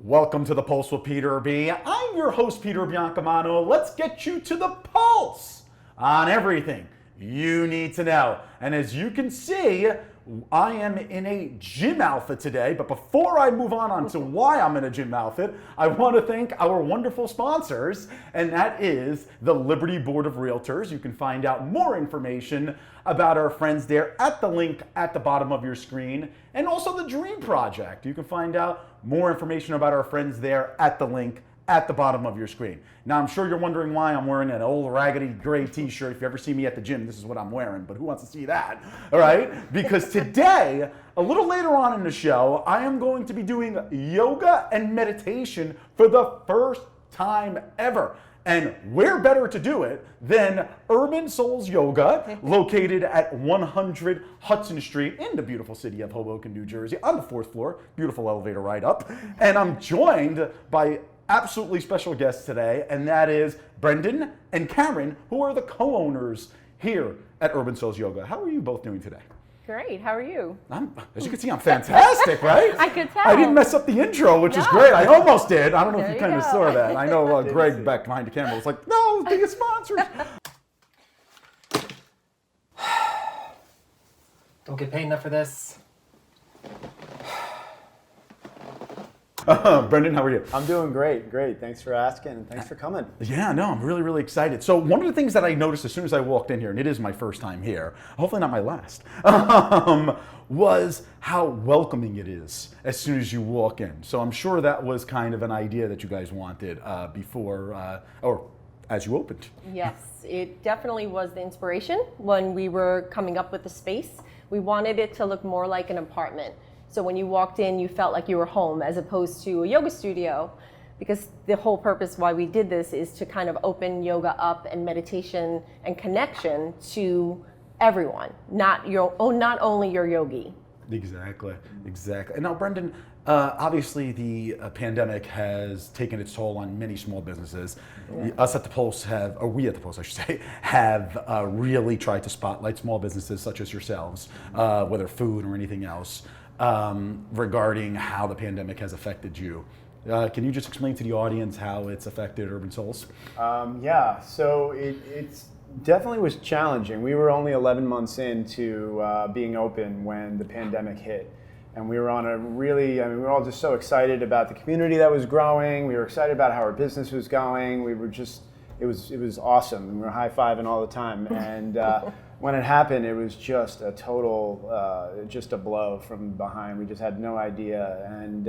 Welcome to the Pulse with Peter B. I'm your host, Peter Biancamano. Let's get you to the pulse on everything you need to know. And as you can see, I am in a gym outfit today, but before I move on to why I'm in a gym outfit, I want to thank our wonderful sponsors, and that is the Liberty Board of Realtors. You can find out more information about our friends there at the link at the bottom of your screen, and also the Dream Project. You can find out more information about our friends there at the link at the bottom of your screen. Now, I'm sure you're wondering why I'm wearing an old raggedy gray t-shirt. If you ever see me at the gym, this is what I'm wearing, but who wants to see that, all right? Because today, a little later on in the show, I am going to be doing yoga and meditation for the first time ever. And where better to do it than Urban Souls Yoga, located at 100 Hudson Street in the beautiful city of Hoboken, New Jersey, on the 4th floor. Beautiful elevator ride up. And I'm joined by absolutely special guests today, and that is Brendan and Karen, who are the co-owners here at Urban Souls Yoga. How are you both doing today? Great, how are you? As you can see, I'm fantastic, right? I could tell. I didn't mess up the intro, which is great. I almost did. I don't know if There you you kind of go. saw that. I know Greg back behind the camera was like, no, biggest sponsors. Don't get paid enough for this. Brendan, how are you? I'm doing great. Thanks for asking and thanks for coming. Yeah, no, I'm really, really excited. So one of the things that I noticed as soon as I walked in here, and it is my first time here, hopefully not my last, was how welcoming it is as soon as you walk in. So I'm sure that was kind of an idea that you guys wanted before, or as you opened. Yes, it definitely was the inspiration when we were coming up with the space. We wanted it to look more like an apartment. So when you walked in, you felt like you were home as opposed to a yoga studio, because the whole purpose why we did this is to kind of open yoga up and meditation and connection to everyone, not only your yogi. Exactly. And now, Brendan, obviously the pandemic has taken its toll on many small businesses. Yeah. Us at the Pulse have, or we at the Pulse, I should say, have really tried to spotlight small businesses such as yourselves, whether food or anything else, regarding how the pandemic has affected you. Can you just explain to the audience how it's affected Urban Souls? Yeah, so it's definitely was challenging. We were only 11 months into being open when the pandemic hit. And we were on a really, we were all just so excited about the community that was growing. We were excited about how our business was going. We were just, it was awesome. We were high-fiving all the time. And when it happened, it was just a total, just a blow from behind. We just had no idea. And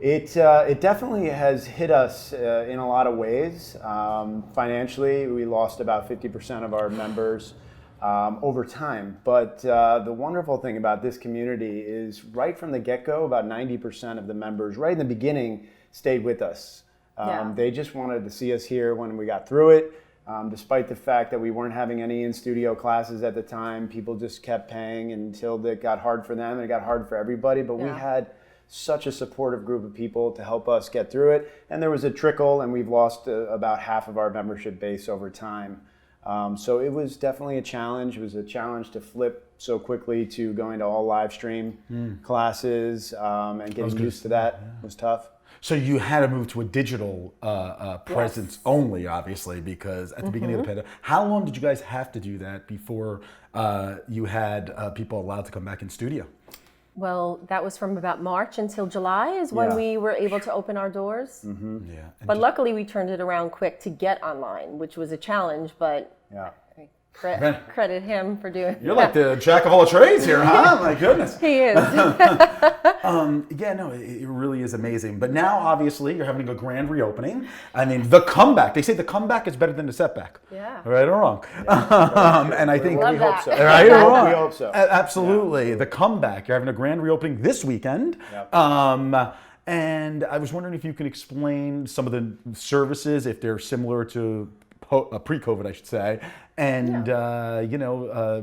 it definitely has hit us in a lot of ways. Financially, we lost about 50% of our members over time. But the wonderful thing about this community is right from the get-go, about 90% of the members right in the beginning stayed with us. They just wanted to see us here when we got through it. Despite the fact that we weren't having any in-studio classes at the time, people just kept paying until it got hard for them and it got hard for everybody. But we had such a supportive group of people to help us get through it. And there was a trickle, and we've lost about half of our membership base over time. So it was definitely a challenge. It was a challenge to flip so quickly to going to all live stream classes, and getting used to that was tough. So you had to move to a digital presence only, obviously, because at the beginning of the pandemic. How long did you guys have to do that before you had people allowed to come back in studio? Well, that was from about March until July is when we were able to open our doors. Yeah. But luckily we turned it around quick to get online, which was a challenge, but credit him for doing You're like the jack of all trades here, huh? My goodness. He is. Yeah, no, it really is amazing. But now, obviously, you're having a grand reopening. I mean, the comeback. They say the comeback is better than the setback. Yeah. Right or wrong? And I think Love we hope that. so. Right or wrong? We hope so. Absolutely. The comeback. You're having a grand reopening this weekend. And I was wondering if you can explain some of the services, if they're similar to pre-COVID, I should say, and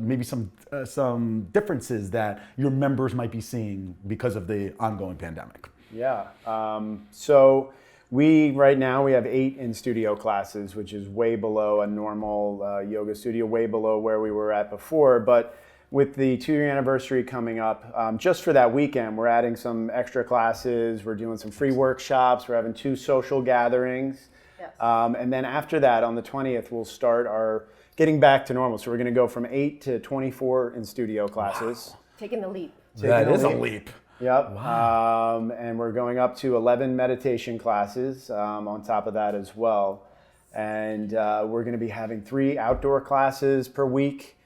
maybe some differences that your members might be seeing because of the ongoing pandemic. Yeah. So right now we have 8 in-studio classes, which is way below a normal yoga studio, way below where we were at before. But with the 2-year anniversary coming up, just for that weekend, we're adding some extra classes. We're doing some free workshops. We're having 2 social gatherings. Yes. And then after that, on the 20th, we'll start our getting back to normal. So we're going to go from 8 to 24 in-studio classes. Wow. Taking the leap. That is a leap. Yep. Wow. And we're going up to 11 meditation classes on top of that as well. And we're going to be having 3 outdoor classes per week.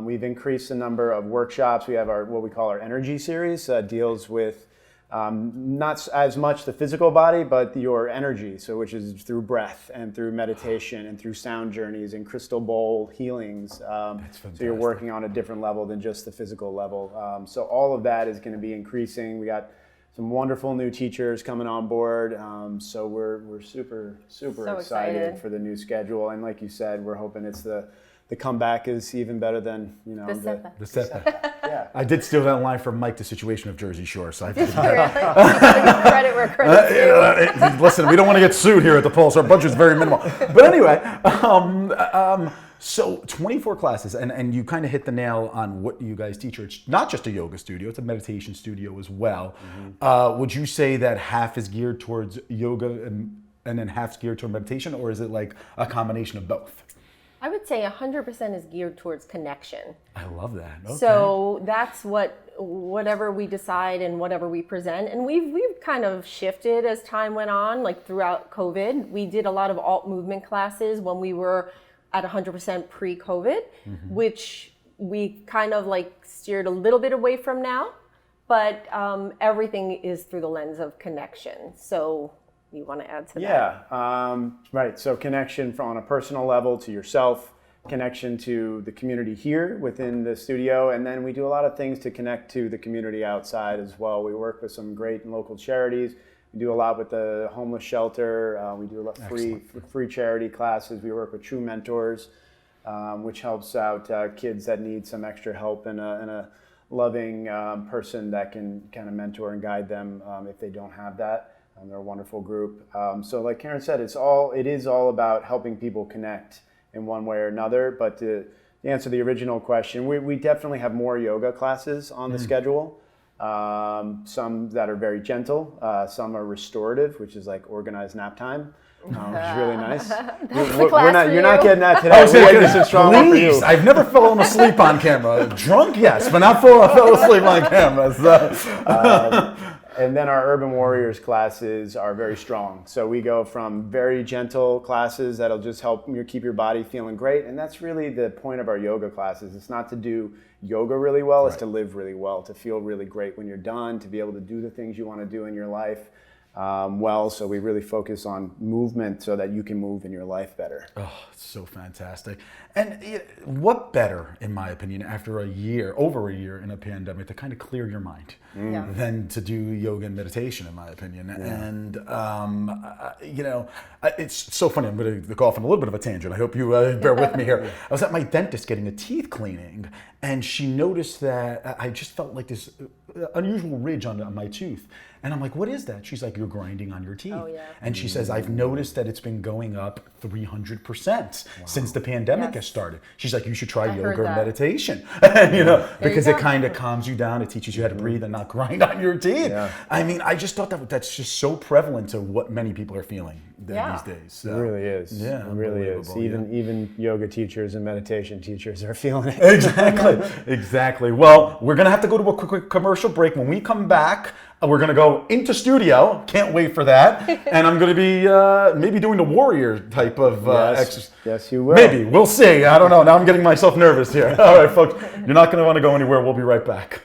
We've increased the number of workshops. We have what we call our energy series, deals with not as much the physical body, but your energy, which is through breath and through meditation and through sound journeys and crystal bowl healings. That's fantastic. So you're working on a different level than just the physical level. So all of that is going to be increasing. We got some wonderful new teachers coming on board. So we're super So excited excited for the new schedule. And like you said, we're hoping it's the comeback is even better than The setback. The setback. yeah. I did steal that line from Mike, The Situation of Jersey Shore. So I have to Credit where credit's due. listen, we don't want to get sued here at the Pulse. Our budget's very minimal. But anyway, so 24 classes, and you kind of hit the nail on what you guys teach. It's not just a yoga studio; it's a meditation studio as well. Mm-hmm. Would you say that half is geared towards yoga and then half's geared toward meditation, or is it like a combination of both? I would say 100% is geared towards connection. I love that. Okay. So that's whatever we decide and whatever we present. And we've kind of shifted as time went on, like throughout COVID. We did a lot of alt movement classes when we were at 100% pre-COVID, which we kind of like steered a little bit away from now. But everything is through the lens of connection. So you want to add to that? Yeah, right. So connection on a personal level to yourself, connection to the community here within the studio, and then we do a lot of things to connect to the community outside as well. We work with some great local charities. We do a lot with the homeless shelter. We do a lot of free charity classes. We work with True Mentors, which helps out kids that need some extra help and a loving person that can kind of mentor and guide them if they don't have that. They're a wonderful group. So like Karen said, it is all about helping people connect in one way or another. But to answer the original question, we definitely have more yoga classes on the schedule. Some that are very gentle. Some are restorative, which is like organized nap time, which is really nice. You're not getting that today. This is strong one for you. Please, I've never fallen asleep on camera. Drunk, yes, but not fell asleep on camera. So. And then our Urban Warriors classes are very strong. So we go from very gentle classes that'll just help you keep your body feeling great. And that's really the point of our yoga classes. It's not to do yoga really well, it's to live really well, to feel really great when you're done, to be able to do the things you want to do in your life well. So we really focus on movement so that you can move in your life better. Oh, it's so fantastic. And what better, in my opinion, after over a year in a pandemic, to kind of clear your mind than to do yoga and meditation, in my opinion. And, it's so funny. I'm going to go off on a little bit of a tangent. I hope you bear with me here. I was at my dentist getting a teeth cleaning, and she noticed that I just felt like this unusual ridge on my tooth. And I'm like, what is that? She's like, you're grinding on your teeth. Oh, yeah. And she says, I've noticed that it's been going up 300% since the pandemic has started. She's like, you should try yoga and meditation, because it kind of calms you down. It teaches you how to breathe and not grind on your teeth. Yeah. I mean, I just thought that's just so prevalent to what many people are feeling these days. So, it really is. Yeah, it really is. Even yoga teachers and meditation teachers are feeling it. Exactly. Well, we're going to have to go to a quick commercial break. When we come back, we're going to go into studio. Can't wait for that. And I'm going to be maybe doing the warrior type of exercise. Yes, you will. Maybe. We'll see. I don't know. Now I'm getting myself nervous here. All right, folks. You're not going to want to go anywhere. We'll be right back.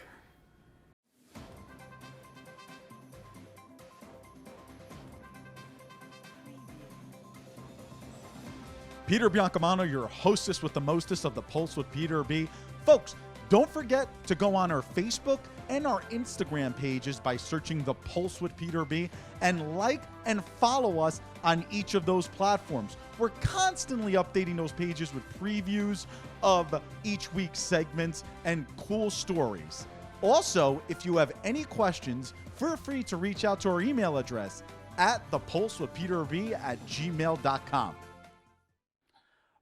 Peter Biancamano, your hostess with the mostest of the Pulse with Peter B. Folks, don't forget to go on our Facebook and our Instagram pages by searching The Pulse with Peter B. and like and follow us on each of those platforms. We're constantly updating those pages with previews of each week's segments and cool stories. Also, if you have any questions, feel free to reach out to our email address at thepulsewithpeterb@gmail.com.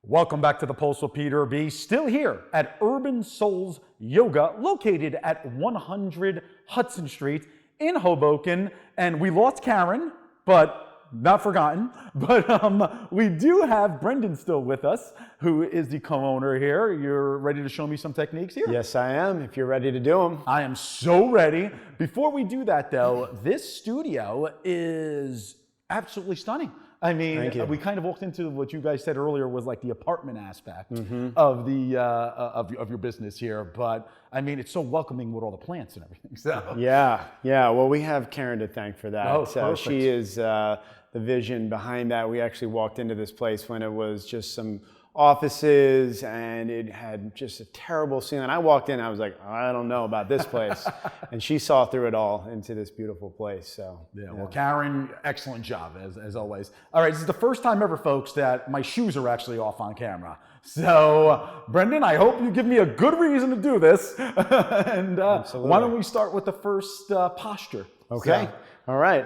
Welcome back to The Pulse with Peter B. Still here at Urban Souls Yoga, located at 100 Hudson Street in Hoboken. And we lost Karen, but not forgotten. But we do have Brendan still with us, who is the co-owner here. You're ready to show me some techniques here? Yes, I am, if you're ready to do them. I am so ready. Before we do that, though, this studio is absolutely stunning. I mean, Thank you. we kind of walked into what you guys said earlier was like the apartment aspect of the of your business here, but I mean, it's so welcoming with all the plants and everything. So Yeah. Well, we have Karen to thank for that. Oh, So perfect. she is the vision behind that. We actually walked into this place when it was just some offices and it had just a terrible ceiling. I walked in, I was like, I don't know about this place. And she saw through it all into this beautiful place. So yeah, well, Karen, excellent job as always. All right, this is the first time ever, folks, that my shoes are actually off on camera. So, Brendan, I hope you give me a good reason to do this. And why don't we start with the first posture? Okay. So, All right.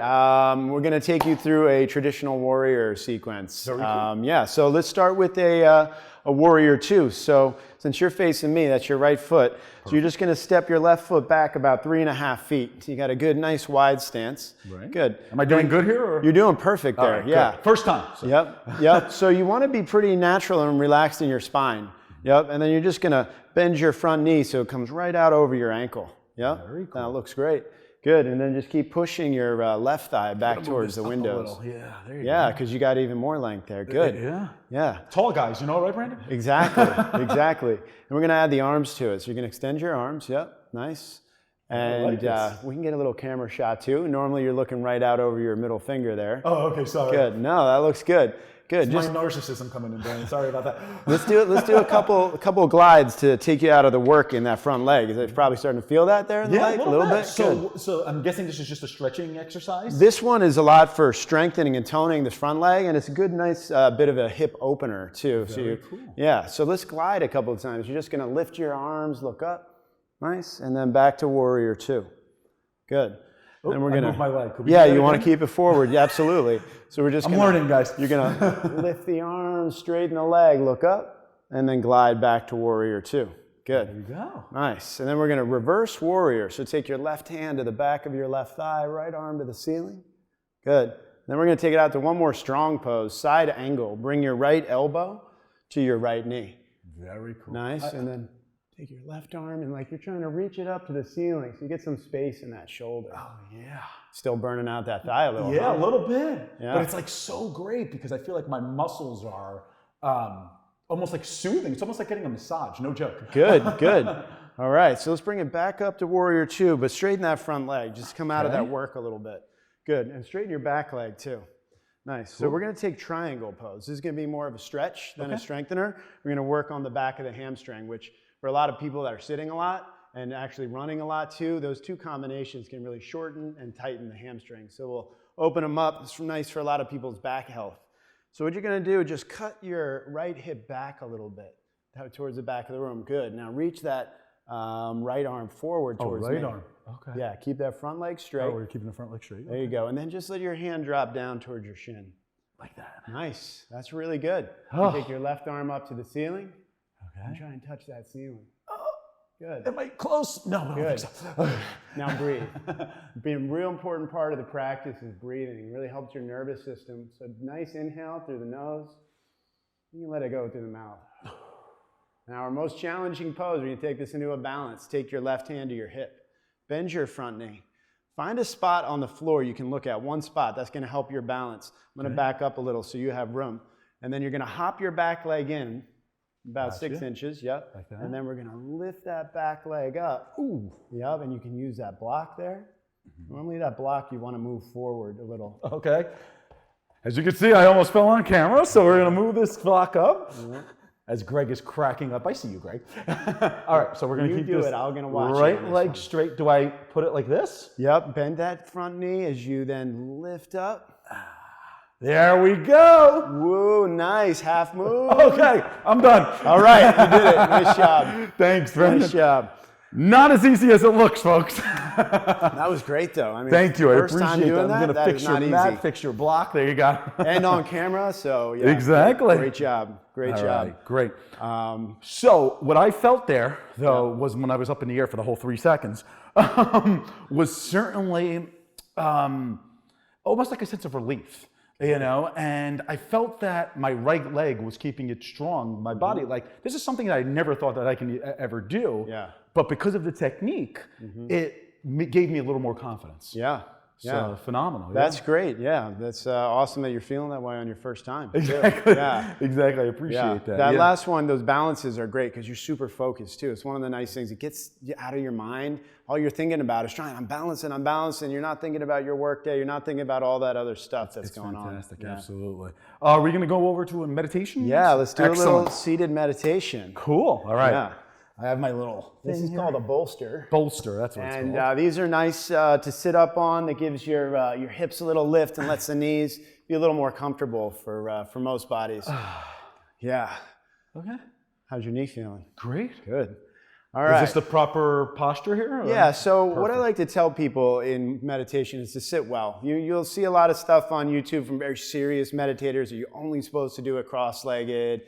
We're going to take you through a traditional warrior sequence. Very cool. Yeah. So let's start with a warrior two. So since you're facing me, that's your right foot. So you're just going to step your left foot back about 3.5 feet. So you got a good, nice wide stance. Right. Good. Am I doing good here? Or? You're doing perfect there. All right, yeah. good. First time. So. Yep. So you want to be pretty natural and relaxed in your spine. Yep. And then you're just going to bend your front knee so it comes right out over your ankle. Yep. Very cool. That looks great. Good. And then just keep pushing your left thigh back towards the windows. Yeah, there you Yeah, go. because you got even more length there. Good. Yeah. Tall guys, you know, right, Brandon? Exactly. Exactly. And we're going to add the arms to it. So you're going to extend your arms. Yep. Nice. And like this. we can get a little camera shot too. Normally you're looking right out over your middle finger there. Oh, okay, sorry. Good. No, that looks good. Good. Just my narcissism coming in, Brandon. Sorry about that. Let's do a couple of glides to take you out of the work in that front leg. Is it probably starting to feel that there in the leg? a little bit. Good. So I'm guessing this is just a stretching exercise? This one is a lot for strengthening and toning this front leg, and it's a good, nice bit of a hip opener too. Very cool. Yeah. So let's glide a couple of times. You're just going to lift your arms, look up, nice, and then back to warrior two. Good. And we're gonna move my leg. Yeah, you want to keep it forward. Yeah, absolutely. So we're just. I'm learning, guys. You're gonna lift the arms, straighten the leg, look up, and then glide back to warrior two. Good. There you go. Nice. And then we're going to reverse warrior. So take your left hand to the back of your left thigh, right arm to the ceiling. Good. Then we're going to take it out to one more strong pose, side angle. Bring your right elbow to your right knee. Very cool. Nice. And then take your left arm and like you're trying to reach it up to the ceiling so you get some space in that shoulder. Oh, yeah. Still burning out that thigh a little. Yeah, huh? a little bit. Yeah. But it's like so great because I feel like my muscles are almost like soothing. It's almost like getting a massage. No joke. Good, good. All right, so let's bring it back up to warrior two, but straighten that front leg. Just come out of that work a little bit. Good, and straighten your back leg too. Nice. So we're going to take triangle pose. This is going to be more of a stretch than a strengthener. We're going to work on the back of the hamstring, which for a lot of people that are sitting a lot and actually running a lot too, those two combinations can really shorten and tighten the hamstring. So we'll open them up. It's nice for a lot of people's back health. So what you're going to do is just cut your right hip back a little bit towards the back of the room. Good. Now reach that right arm forward towards me. arm. Okay. Yeah, keep that front leg straight. Oh, we're keeping the front leg straight. There you go. And then just let your hand drop down towards your shin. Like that. Nice. That's really good. Oh. You take your left arm up to the ceiling and Okay. try and touch that ceiling. Good. Am I close? No, I don't Good. think so. Now breathe. Being a real important part of the practice is breathing. It really helps your nervous system. So nice inhale through the nose. You can let it go through the mouth. Now our most challenging pose, when you take this into a balance, take your left hand to your hip. Bend your front knee. Find a spot on the floor you can look at, one spot. That's going to help your balance. I'm going to back up a little so you have room. And then you're going to hop your back leg in about 6 inches. Yep. Like that. And then we're going to lift that back leg up. Ooh. Yep. And you can use that block there. Normally that block you want to move forward a little. Okay. As you can see, I almost fell on camera, so we're going to move this block up. As Greg is cracking up. I see you, Greg. All right, so we're going to You keep do this it. I'm gonna watch you right on this leg one. straight. Do I put it like this? Yep. Bend that front knee as you then lift up. There we go. Woo, nice. Half move. Okay, I'm done. All right, you did it. Nice job. Thanks, Brendan. Nice job. Not as easy as it looks, folks. That was great, though. I mean, Thank you. I first time appreciate doing that. I'm going to that fix is your not mat, easy. fix your block. There you go. And on camera, so yeah. Exactly. Great job. Great All job. right, great. So what I felt there, though, was when I was up in the air for the whole 3 seconds, was certainly almost like a sense of relief, you know? And I felt that my right leg was keeping it strong, my body. Like, this is something that I never thought that I can ever do. Yeah. But because of the technique, it gave me a little more confidence. Yeah. So phenomenal. That's great. Yeah. That's awesome that you're feeling that way on your first time. too. Exactly. Yeah. Exactly. I appreciate that. That Yeah. last one, those balances are great because you're super focused too. It's one of the nice things. It gets you out of your mind. All you're thinking about is I'm balancing. You're not thinking about your work day. You're not thinking about all that other stuff that's going Fantastic. on. Yeah. Absolutely. Are we going to go over to a meditation? Yeah, let's do a little Excellent. seated meditation. Cool. All right. Yeah. I have my little This is called a bolster. bolster. That's what it's And called. these are nice to sit up on. That gives your hips a little lift and lets the knees be a little more comfortable for most bodies. Yeah. Okay. How's your knee feeling? Great. Good. All right. Is this the proper posture here? or- Yeah, so what I like to tell people in meditation is to sit well. You'll see a lot of stuff on YouTube from very serious meditators. You're only supposed to do it cross-legged.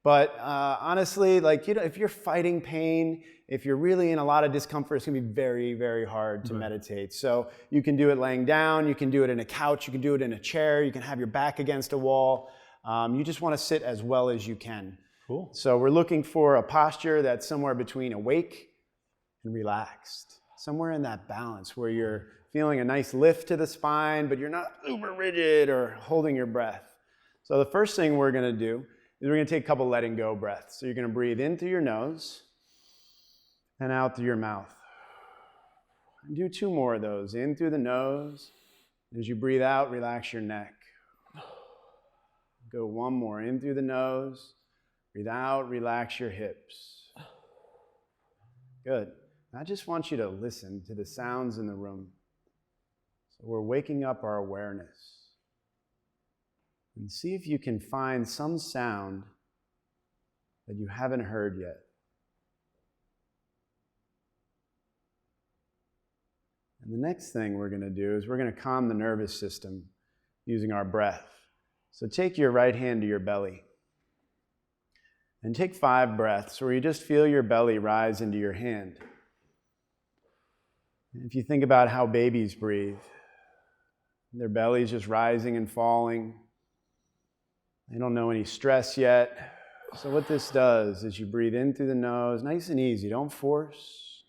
But honestly, like, you know, if you're fighting pain, if you're really in a lot of discomfort, it's gonna be very, very hard to meditate. So you can do it laying down, you can do it in a couch, you can do it in a chair, you can have your back against a wall. You just wanna sit as well as you can. Cool. So we're looking for a posture that's somewhere between awake and relaxed. Somewhere in that balance where you're feeling a nice lift to the spine, but you're not uber rigid or holding your breath. So the first thing we're gonna do is we're gonna take a couple letting go breaths. So you're gonna breathe in through your nose and out through your mouth. And do 2 more of those. In through the nose. As you breathe out, relax your neck. Go 1 more. In through the nose. Breathe out, relax your hips. Good. I just want you to listen to the sounds in the room. So we're waking up our awareness. And see if you can find some sound that you haven't heard yet. And the next thing we're going to do is we're going to calm the nervous system using our breath. So take your right hand to your belly and take 5 breaths where you just feel your belly rise into your hand. And if you think about how babies breathe, their belly's just rising and falling. They don't know any stress yet. So what this does is you breathe in through the nose, nice and easy. Don't force.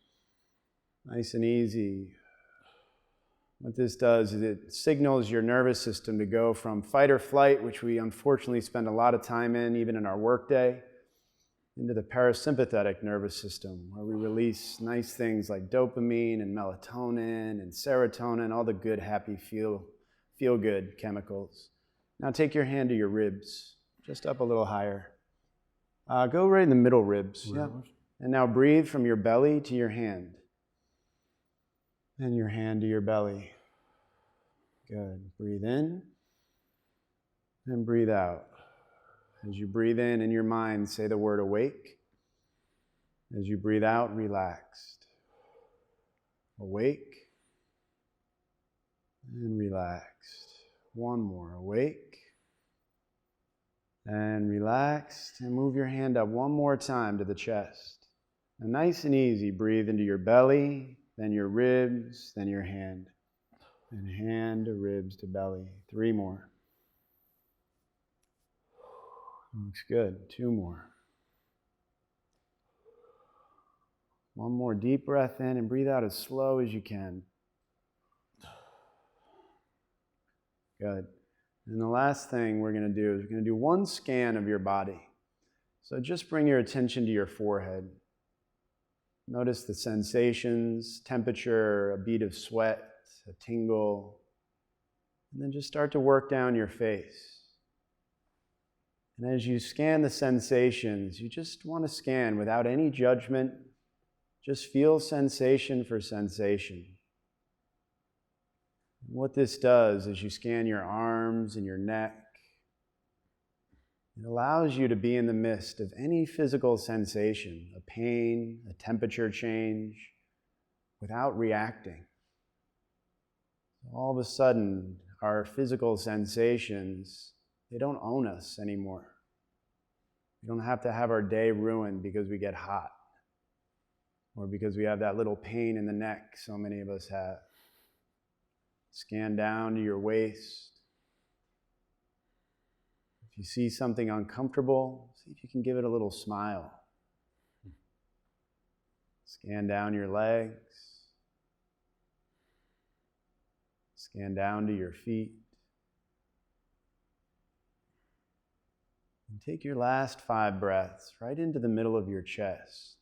Nice and easy. What this does is it signals your nervous system to go from fight or flight, which we unfortunately spend a lot of time in, even in our workday, into the parasympathetic nervous system, where we release nice things like dopamine and melatonin and serotonin, all the good, happy, feel-good chemicals. Now take your hand to your ribs, just up a little higher. Go right in the middle ribs. Yeah. And now breathe from your belly to your hand. And your hand to your belly. Good. Breathe in and breathe out. As you breathe in your mind, say the word awake. As you breathe out, relaxed. Awake and relaxed. 1 more. Awake and relaxed. And move your hand up 1 more time to the chest. And nice and easy, breathe into your belly, then your ribs, then your hand. And hand to ribs to belly. 3 more. Looks good. 2 more. 1 more deep breath in and breathe out as slow as you can. Good. And the last thing we're going to do is we're going to do 1 scan of your body. So just bring your attention to your forehead. Notice the sensations, temperature, a bead of sweat, a tingle. And then just start to work down your face. And as you scan the sensations, you just want to scan without any judgment. Just feel sensation for sensation. What this does is you scan your arms and your neck. It allows you to be in the midst of any physical sensation, a pain, a temperature change, without reacting. All of a sudden, our physical sensations, they don't own us anymore. We don't have to have our day ruined because we get hot or because we have that little pain in the neck so many of us have. Scan down to your waist. If you see something uncomfortable, see if you can give it a little smile. Scan down your legs. Scan down to your feet. And take your last 5 breaths right into the middle of your chest.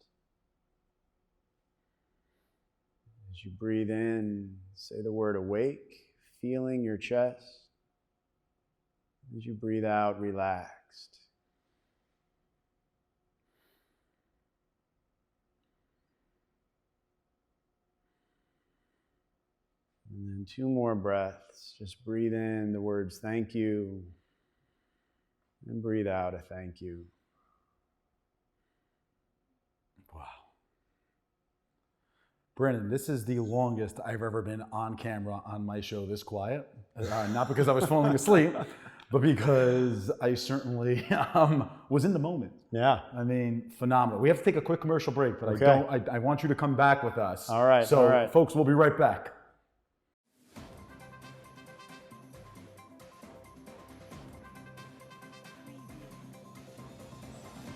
As you breathe in, say the word awake, feeling your chest. As you breathe out, relaxed. And then 2 more breaths. Just breathe in the words thank you, and breathe out a thank you. Wow. Brandon, this is the longest I've ever been on camera on my show this quiet. Not because I was falling asleep, but because I certainly was in the moment. Yeah. I mean, phenomenal. We have to take a quick commercial break, but Okay. I want you to come back with us. All right, So, all right. folks, we'll be right back.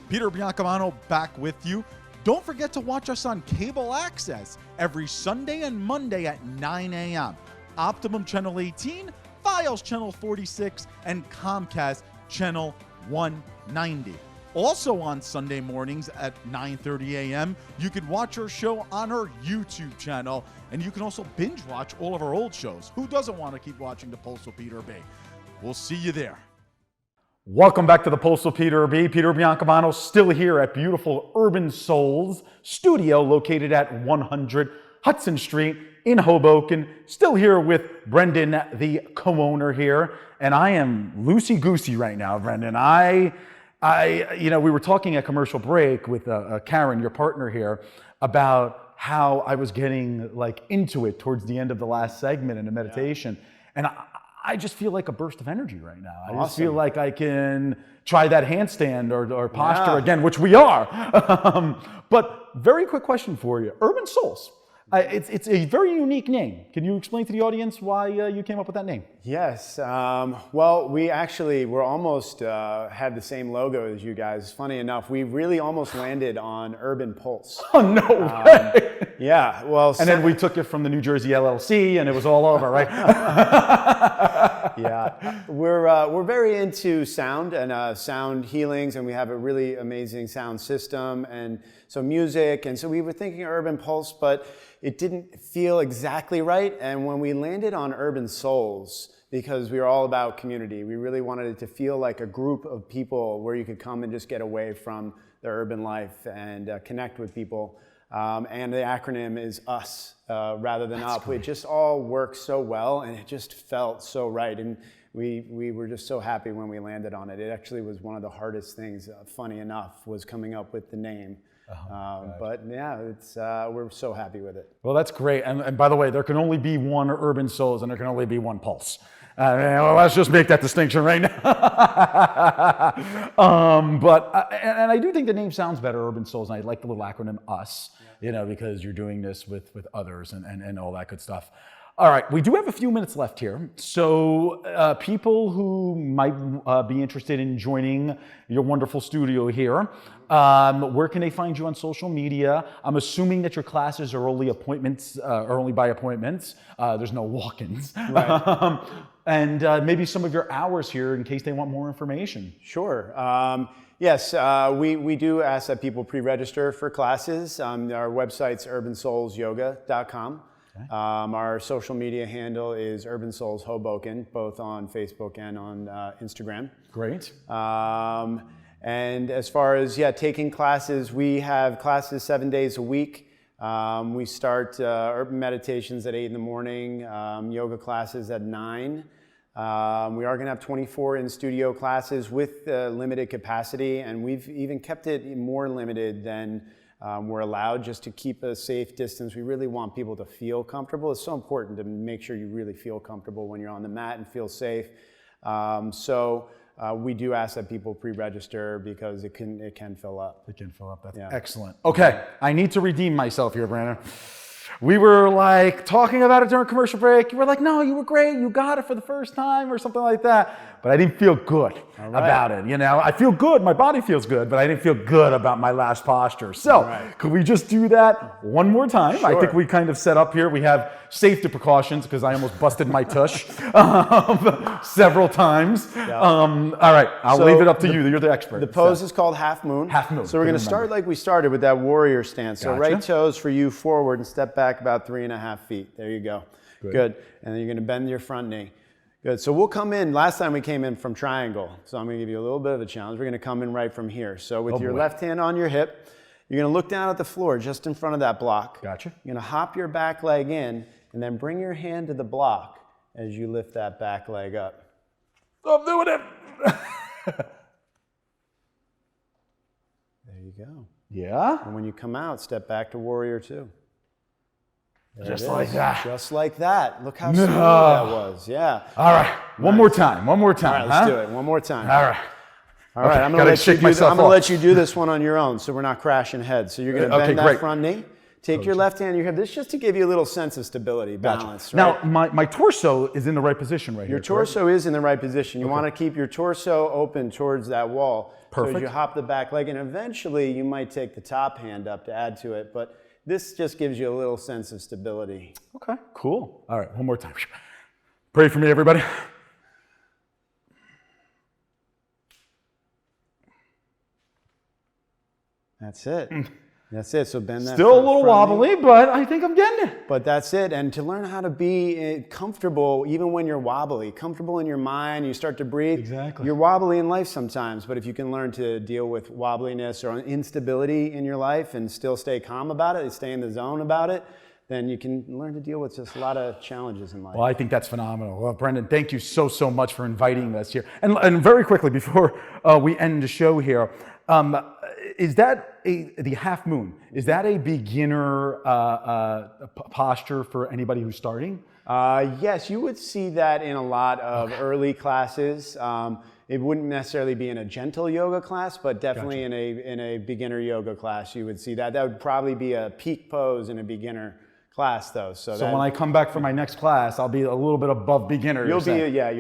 Peter Biancamano back with you. Don't forget to watch us on cable access every Sunday and Monday at 9 a.m. Optimum Channel 18, Files Channel 46, and Comcast Channel 190. Also on Sunday mornings at 9:30 a.m., you can watch our show on our YouTube channel, and you can also binge watch all of our old shows. Who doesn't want to keep watching The Pulse with Peter B? We'll see you there. Welcome back to the Pulse with Peter B. Peter Biancamano still here at beautiful Urban Souls studio located at 100 Hudson Street in Hoboken. Still here with Brendan, the co-owner here. And I am loosey-goosey right now, Brendan. We were talking at commercial break with Karen, your partner here, about how I was getting like into it towards the end of the last segment in the meditation. And I just feel like a burst of energy right now. I just feel like I can try that handstand or posture again, which we are. But very quick question for you. Urban Souls. It's a very unique name. Can you explain to the audience why you came up with that name? Yes. Well, we're almost had the same logo as you guys. Funny enough, we really almost landed on Urban Pulse. Oh, no way. Yeah. Well, And then we took it from the New Jersey LLC and it was all over, right? Yeah. We're very into sound and sound healings, and we have a really amazing sound system and so music. And so we were thinking Urban Pulse, but it didn't feel exactly right. And when we landed on Urban Souls, because we were all about community, we really wanted it to feel like a group of people where you could come and just get away from the urban life and connect with people. And the acronym is US rather than UP. It just all works so well, and it just felt so right. And we were just so happy when we landed on it. It actually was one of the hardest things, funny enough, was coming up with the name. But yeah, we're so happy with it. Well, that's great. And by the way, there can only be one Urban Souls and there can only be one Pulse. Let's just make that distinction right now. And I do think the name sounds better, Urban Souls, and I like the little acronym US, because you're doing this with others and all that good stuff. All right, we do have a few minutes left here. So people who might be interested in joining your wonderful studio here, where can they find you on social media? I'm assuming that your classes are only appointments, or only by appointments. There's no walk-ins. Right. And maybe some of your hours here in case they want more information. Sure. Yes, we do ask that people pre-register for classes. Our website's urbansoulsyoga.com. Okay. Our social media handle is Urban Souls Hoboken, both on Facebook and on Instagram. Great. And as far as taking classes, we have classes 7 days a week. We start urban meditations at 8 in the morning, yoga classes at 9. We are going to have 24 in-studio classes with limited capacity, and we've even kept it more limited than we're allowed, just to keep a safe distance. We really want people to feel comfortable. It's so important to make sure you really feel comfortable when you're on the mat and feel safe. We do ask that people pre-register because it can fill up. It can fill up. That's Yeah. excellent. Okay, I need to redeem myself here, Brandon. We were like talking about it during commercial break. You were like, no, you were great. You got it for the first time or something like that. But I didn't feel good about it. You know, I feel good. My body feels good, but I didn't feel good about my last posture. So could we just do that one more time? Sure. I think we kind of set up here. We have safety precautions because I almost busted my tush several times. All right, I'll So leave it up to you. You're the expert. The pose is called half moon. Half moon. So we're going to start like we started with that warrior stance. So Gotcha. right toes for you forward and step back about 3.5 feet. There you go. Good. And then you're going to bend your front knee. Good. So we'll come in. Last time we came in from triangle. So I'm going to give you a little bit of a challenge. We're going to come in right from here. So with your left hand on your hip, you're going to look down at the floor just in front of that block. Gotcha. You're going to hop your back leg in and then bring your hand to the block as you lift that back leg up. I'm doing it. There you go. Yeah. And when you come out, step back to warrior two. There Just it like is. that. Just like that. Look how smooth that was. Yeah. All right. One more time. One more time. All right, let's do it. One more time. All right. All right. Okay, I'm gotta going shake myself to off. let you do this one on your own, so we're not crashing heads. So you're going to bend that great. front knee. Take your left hand on your hip. This is just to give you a little sense of stability, balance. Right? Now, my torso is in the right position right here. Your torso is in the right position. You want to keep your torso open towards that wall. Perfect. So as you hop the back leg, and eventually you might take the top hand up to add to it, but this just gives you a little sense of stability. Okay, cool. All right, one more time. Pray for me, everybody. That's it. That's it. So bend that. Still a little front knee. wobbly, but I think I'm getting it. But that's it. And to learn how to be comfortable even when you're wobbly, comfortable in your mind, you start to breathe. Exactly. You're wobbly in life sometimes, but if you can learn to deal with wobbliness or instability in your life and still stay calm about it, stay in the zone about it, then you can learn to deal with just a lot of challenges in life. Well, I think that's phenomenal. Well, Brendan, thank you so much for inviting us here. And very quickly, before we end the show here, is that the half moon? Is that a beginner posture for anybody who's starting? Yes, you would see that in a lot of early classes. It wouldn't necessarily be in a gentle yoga class, but definitely in a beginner yoga class, you would see that. That would probably be a peak pose in a beginner class, though. So when I come back for my next class, I'll be a little bit above beginner. you'll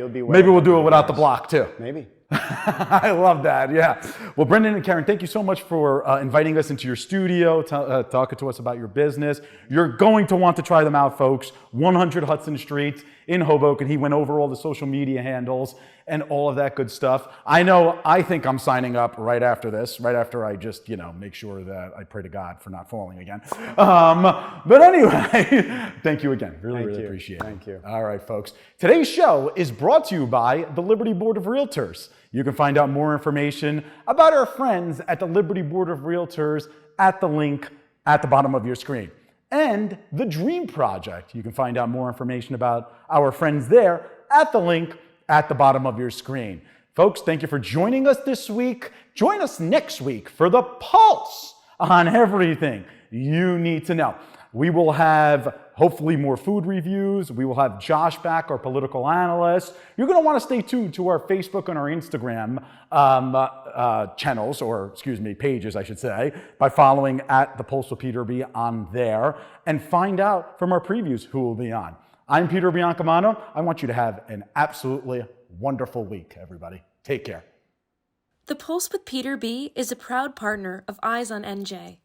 be. Maybe we'll do it without the block too. Maybe. I love that, yeah. Well, Brendan and Karen, thank you so much for inviting us into your studio, talking to us about your business. You're going to want to try them out, folks. 100 Hudson Street in Hoboken. He went over all the social media handles and all of that good stuff. I think I'm signing up right after this, right after I just, make sure that I pray to God for not falling again. But anyway, thank you again. Really appreciate it. Thank you. All right, folks. Today's show is brought to you by the Liberty Board of Realtors. You can find out more information about our friends at the Liberty Board of Realtors at the link at the bottom of your screen. And the Dream Project. You can find out more information about our friends there at the link at the bottom of your screen. Folks, thank you for joining us this week. Join us next week for the Pulse on everything you need to know. We will have hopefully more food reviews. We will have Josh back, our political analyst. You're going to want to stay tuned to our Facebook and our Instagram channels, or pages, I should say, by following at The Pulse with Peter B on there, and find out from our previews who will be on. I'm Peter Biancamano. I want you to have an absolutely wonderful week, everybody. Take care. The Pulse with Peter B is a proud partner of Eyes on NJ.